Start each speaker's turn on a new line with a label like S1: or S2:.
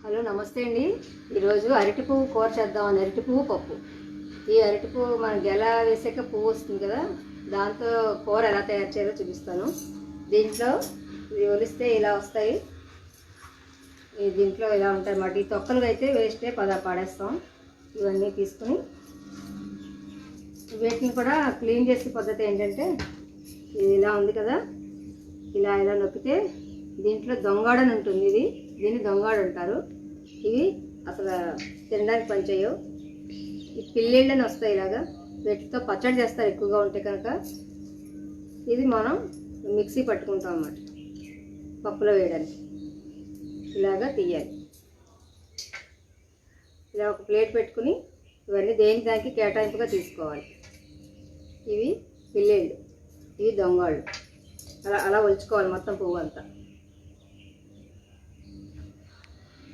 S1: Hello నమస్తే అండి. ఈరోజు అరటి పువ్వు కూర చేద్దామని అరటి పువ్వు పప్పు. ఈ అరటి పువ్వు మన గెల వేసాక పువ్వు వస్తుంది కదా, దాంతో కూర ఎలా తయారు చేయాలో చూపిస్తాను. దీంట్లో ఇది ఒలిస్తే ఇలా వస్తాయి, దీంట్లో ఇలా ఉంటాయి అన్నమాట. ఈ తొక్కలు అయితే వేస్తే పాడేస్తాం. ఇవన్నీ తీసుకుని వీటిని కూడా క్లీన్ చేసే పద్ధతి ఏంటంటే, ఇది ఇలా ఉంది కదా, ఇలా నొక్కితే దీంట్లో దొంగాడని ఉంటుంది. దీన్ని దొంగాడు అంటారు. ఇవి అసలు తినడానికి పనిచేయవు. ఈ పిల్లిళ్ళని వస్తాయి ఇలాగా, వీటితో పచ్చడి చేస్తారు ఎక్కువగా ఉంటే కనుక. ఇది మనం మిక్సీ పట్టుకుంటాం అన్నమాట పప్పులో వేయడానికి. ఇలాగా తీయాలి. ఇలా ఒక ప్లేట్ పెట్టుకుని ఇవన్నీ దేనికి దానికి కేటాయింపుగా తీసుకోవాలి. ఇవి పిల్లిళ్ళు, ఇవి దొంగాళ్ళు. అలా ఒలుచుకోవాలి మొత్తం పువ్వు అంతా.